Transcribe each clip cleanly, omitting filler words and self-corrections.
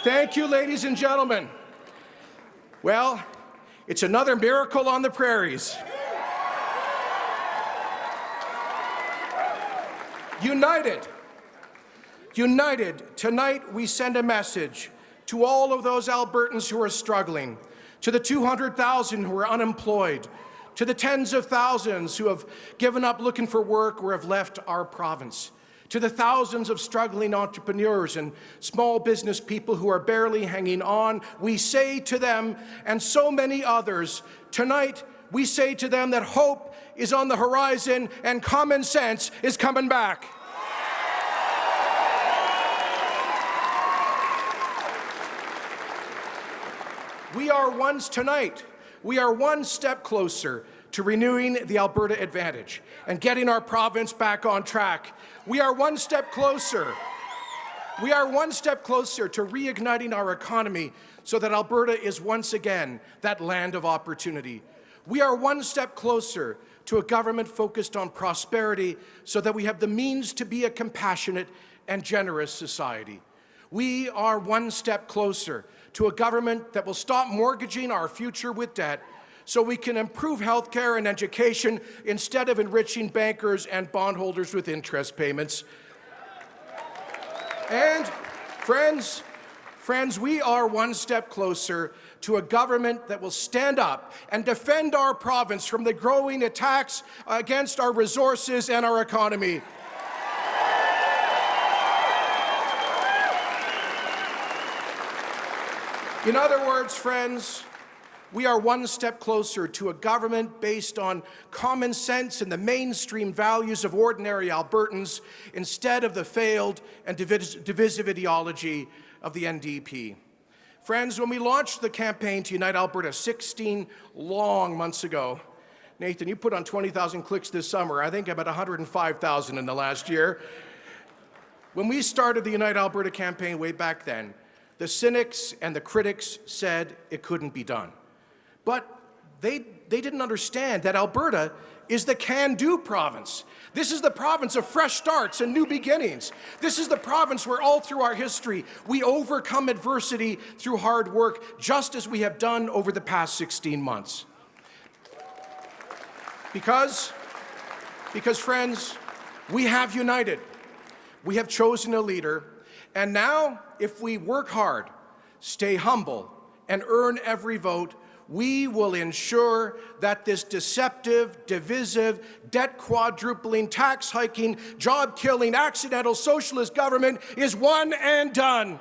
Thank you, ladies and gentlemen. Well, it's another miracle on the prairies. United, tonight we send a message to all of those Albertans who are struggling, to the 200,000 who are unemployed, to the tens of thousands who have given up looking for work or have left our province, to the thousands of struggling entrepreneurs and small business people who are barely hanging on. We say to them, and so many others, tonight we say to them that hope is on the horizon and common sense is coming back. We are one step closer to renewing the Alberta Advantage and getting our province back on track. We are one step closer to reigniting our economy so that Alberta is once again that land of opportunity. We are one step closer to a government focused on prosperity so that we have the means to be a compassionate and generous society. We are one step closer to a government that will stop mortgaging our future with debt so we can improve healthcare and education instead of enriching bankers and bondholders with interest payments. And friends, we are one step closer to a government that will stand up and defend our province from the growing attacks against our resources and our economy. In other words, friends, we are one step closer to a government based on common sense and the mainstream values of ordinary Albertans instead of the failed and divisive ideology of the NDP. Friends, when we launched the campaign to Unite Alberta 16 long months ago, Nathan, you put on 20,000 clicks this summer. I think about 105,000 in the last year. When we started the Unite Alberta campaign way back then, the cynics and the critics said it couldn't be done. But they didn't understand that Alberta is the can-do province. This is the province of fresh starts and new beginnings. This is the province where all through our history we overcome adversity through hard work, just as we have done over the past 16 months. Because friends, we have united. We have chosen a leader. And now, if we work hard, stay humble, and earn every vote, we will ensure that this deceptive, divisive, debt quadrupling, tax hiking, job killing, accidental socialist government is one and done.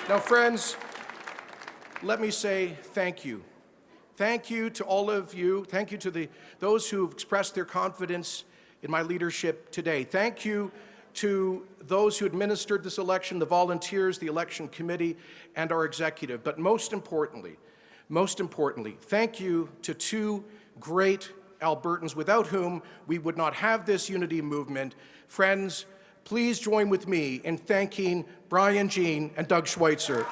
Now, friends, let me say thank you. Thank you to all of you. Thank you to those who have expressed their confidence in my leadership today. Thank you to those who administered this election, the volunteers, the election committee, and our executive. But most importantly, thank you to two great Albertans without whom we would not have this unity movement. Friends, please join with me in thanking Brian Jean and Doug Schweitzer.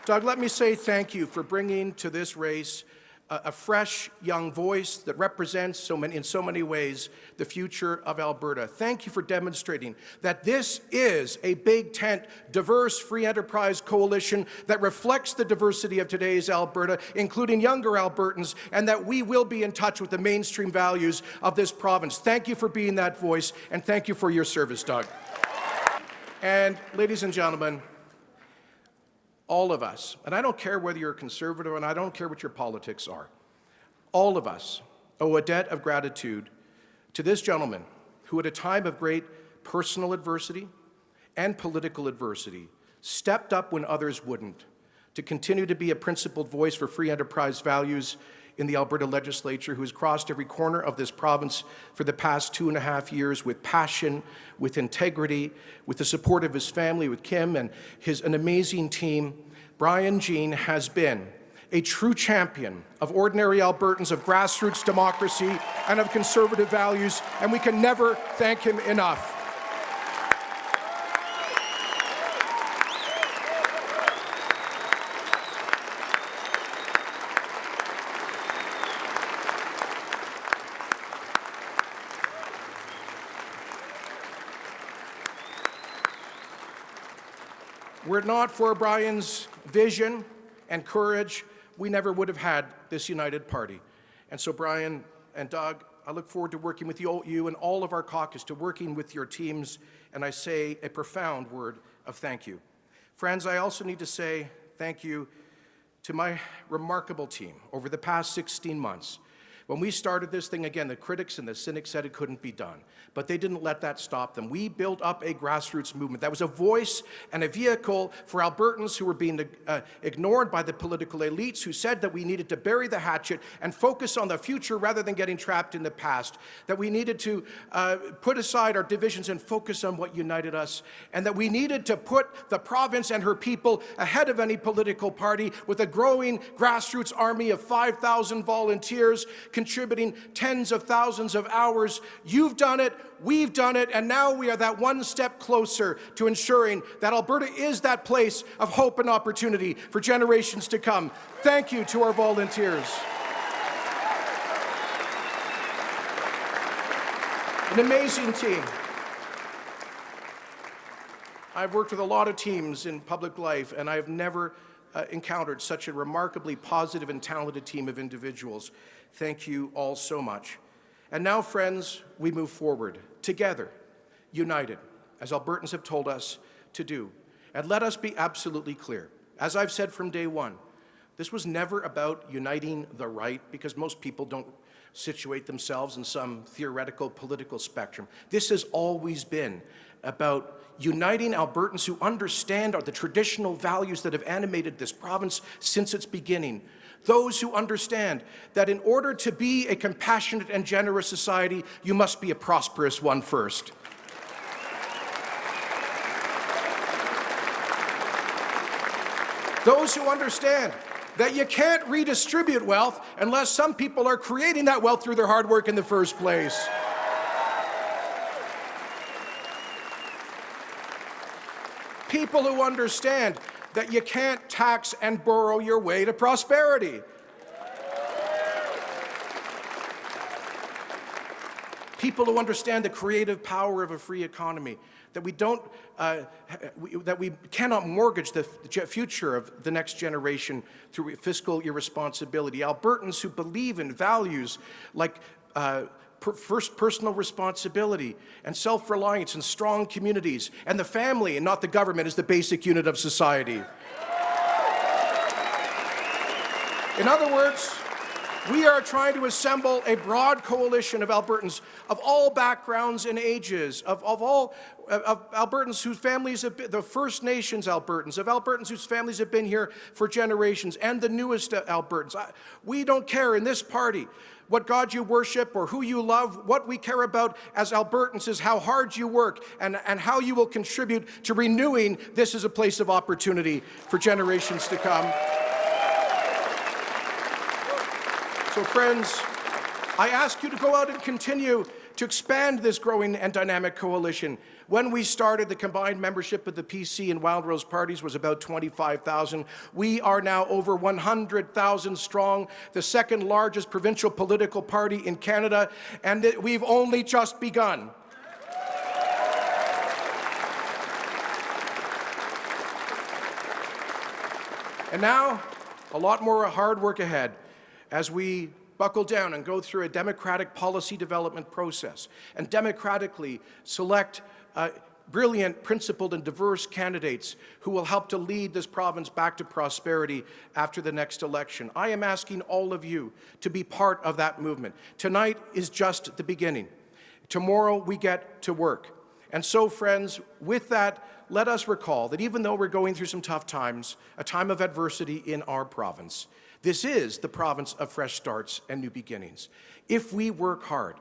Doug, let me say thank you for bringing to this race a fresh young voice that represents in so many ways the future of Alberta. Thank you for demonstrating that this is a big tent, diverse free enterprise coalition that reflects the diversity of today's Alberta, including younger Albertans, and that we will be in touch with the mainstream values of this province. Thank you for being that voice, and thank you for your service, Doug. And ladies and gentlemen, all of us, and I don't care whether you're a conservative and I don't care what your politics are, all of us owe a debt of gratitude to this gentleman who at a time of great personal adversity and political adversity stepped up when others wouldn't, to continue to be a principled voice for free enterprise values in the Alberta legislature, who has crossed every corner of this province for the past 2.5 years with passion, with integrity, with the support of his family, with Kim and an amazing team. Brian Jean has been a true champion of ordinary Albertans, of grassroots democracy, and of conservative values, and we can never thank him enough. Were it not for Brian's vision and courage, we never would have had this united party. And so, Brian and Doug, I look forward to working with you and all of our caucus, to working with your teams, and I say a profound word of thank you. Friends, I also need to say thank you to my remarkable team over the past 16 months. When we started this thing, again, the critics and the cynics said it couldn't be done, but they didn't let that stop them. We built up a grassroots movement that was a voice and a vehicle for Albertans who were being ignored by the political elites, who said that we needed to bury the hatchet and focus on the future rather than getting trapped in the past, that we needed to put aside our divisions and focus on what united us, and that we needed to put the province and her people ahead of any political party, with a growing grassroots army of 5,000 volunteers contributing tens of thousands of hours. You've done it, we've done it, and now we are that one step closer to ensuring that Alberta is that place of hope and opportunity for generations to come. Thank you to our volunteers. An amazing team. I've worked with a lot of teams in public life, and I've never encountered such a remarkably positive and talented team of individuals. Thank you all so much. And now, friends, we move forward together, united, as Albertans have told us to do. And let us be absolutely clear. As I've said from day one, this was never about uniting the right, because most people don't situate themselves in some theoretical political spectrum. This has always been about uniting Albertans who understand the traditional values that have animated this province since its beginning. Those who understand that in order to be a compassionate and generous society, you must be a prosperous one first. Those who understand that you can't redistribute wealth unless some people are creating that wealth through their hard work in the first place. People who understand that you can't tax and borrow your way to prosperity. People who understand the creative power of a free economy, that we cannot mortgage the future of the next generation through fiscal irresponsibility. Albertans who believe in values like first personal responsibility and self-reliance and strong communities, and the family and not the government as the basic unit of society. In other words, we are trying to assemble a broad coalition of Albertans of all backgrounds and ages, of Albertans whose families have been, the First Nations Albertans, of Albertans whose families have been here for generations, and the newest Albertans. We don't care in this party what God you worship or who you love. What we care about as Albertans is how hard you work and how you will contribute to renewing this as a place of opportunity for generations to come. So friends, I ask you to go out and continue to expand this growing and dynamic coalition. When we started, the combined membership of the PC and Wild Rose parties was about 25,000. We are now over 100,000 strong, the second largest provincial political party in Canada, and we've only just begun. And now, a lot more hard work ahead as we buckle down and go through a democratic policy development process and democratically select brilliant, principled, and diverse candidates who will help to lead this province back to prosperity after the next election. I am asking all of you to be part of that movement. Tonight is just the beginning. Tomorrow we get to work. And so, friends, with that, let us recall that even though we're going through some tough times, a time of adversity in our province, this is the province of fresh starts and new beginnings. If we work hard,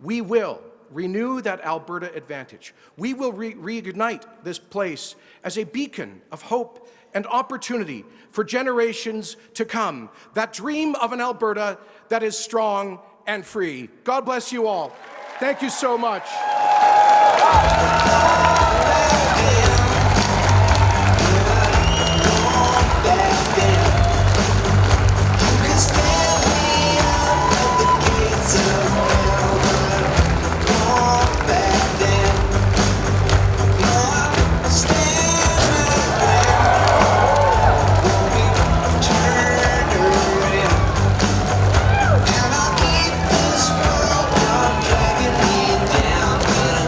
we will renew that Alberta advantage. We will reignite this place as a beacon of hope and opportunity for generations to come. That dream of an Alberta that is strong and free. God bless you all. Thank you so much.